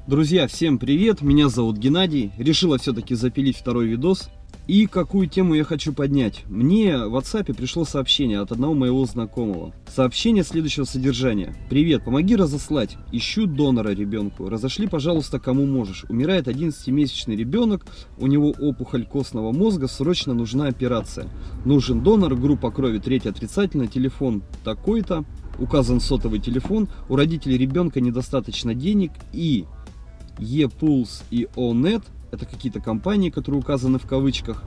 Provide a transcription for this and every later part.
Друзья, всем привет, меня зовут Геннадий. Решила все-таки запилить второй видос. И какую тему я хочу поднять? Мне в WhatsApp пришло сообщение от одного моего знакомого. Сообщение следующего содержания. Привет, помоги разослать. Ищу донора ребенку. Разошли, пожалуйста, кому можешь. Умирает 11-месячный ребенок, у него опухоль костного мозга, срочно нужна операция. Нужен донор, группа крови 3 отрицательная, телефон такой-то, указан сотовый телефон, у родителей ребенка недостаточно денег и ePulse и ONET, это какие-то компании, которые указаны в кавычках,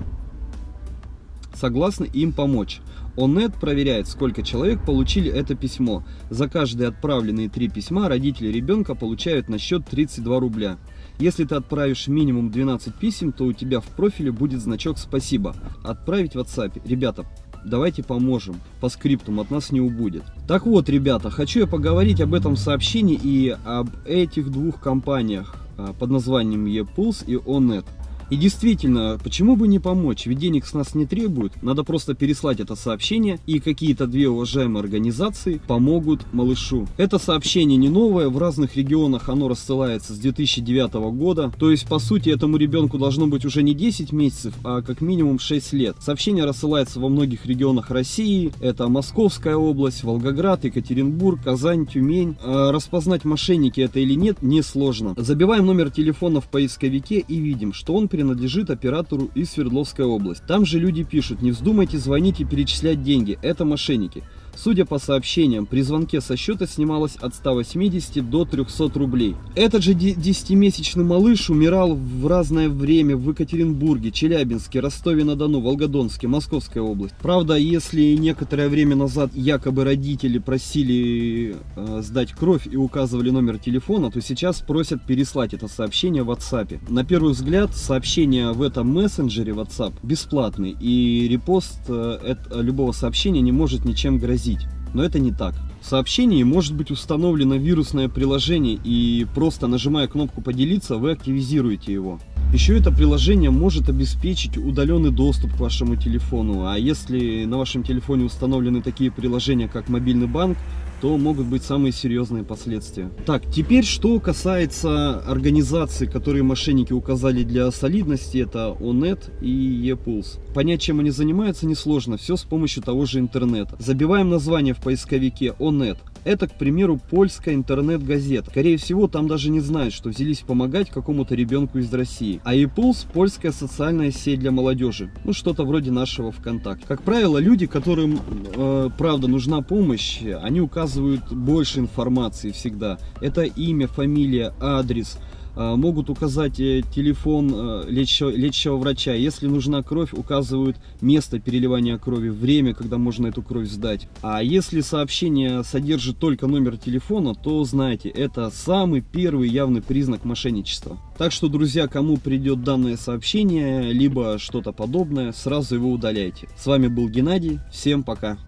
согласны им помочь. ONET проверяет, сколько человек получили это письмо. За каждые отправленные 3 письма родители ребенка получают на счет 32 рубля. Если ты отправишь минимум 12 писем, то у тебя в профиле будет значок «Спасибо». Отправить в WhatsApp. Ребята, давайте поможем. По скриптум от нас не убудет. Так вот, ребята, хочу я поговорить об этом сообщении и об этих двух компаниях под названием ePulse и ONET. И действительно, почему бы не помочь? Ведь денег с нас не требуют. Надо просто переслать это сообщение, и какие-то две уважаемые организации помогут малышу. Это сообщение не новое, в разных регионах оно рассылается с 2009 года. То есть, по сути, этому ребенку должно быть уже не 10 месяцев, а как минимум 6 лет. Сообщение рассылается во многих регионах России. Это Московская область, Волгоград, Екатеринбург, Казань, Тюмень. Распознать, мошенники это или нет, несложно. Забиваем номер телефона в поисковике и видим, что он принадлежит оператору из Свердловской области. Там же люди пишут: не вздумайте звонить и перечислять деньги, это мошенники. Судя по сообщениям, при звонке со счета снималось от 180 до 300 рублей. Этот же 10-месячный малыш умирал в разное время в Екатеринбурге, Челябинске, Ростове-на-Дону, Волгодонске, Московской области. Правда, если некоторое время назад якобы родители просили сдать кровь и указывали номер телефона, то сейчас просят переслать это сообщение в WhatsApp. На первый взгляд, сообщение в этом мессенджере WhatsApp бесплатный, и репост любого сообщения не может ничем грозить. Но это не так. В сообщении может быть установлено вирусное приложение, и просто нажимая кнопку «Поделиться» вы активизируете его. Еще это приложение может обеспечить удаленный доступ к вашему телефону, а если на вашем телефоне установлены такие приложения, как мобильный банк, то могут быть самые серьезные последствия. Так, теперь что касается организаций, которые мошенники указали для солидности, это ONET и ePulse. Понять, чем они занимаются, несложно, все с помощью того же интернета. Забиваем название в поисковике ONET. Это, к примеру, польская интернет-газета. Скорее всего, там даже не знают, что взялись помогать какому-то ребенку из России. А ePulse – польская социальная сеть для молодежи. Ну, что-то вроде нашего ВКонтакте. Как правило, люди, которым, правда, нужна помощь, они указывают больше информации всегда. Это имя, фамилия, адрес. Могут указать телефон лечащего врача. Если нужна кровь, указывают место переливания крови, время, когда можно эту кровь сдать. А если сообщение содержит только номер телефона, то знайте, это самый первый явный признак мошенничества. Так что, друзья, кому придет данное сообщение, либо что-то подобное, сразу его удаляйте. С вами был Геннадий, всем пока.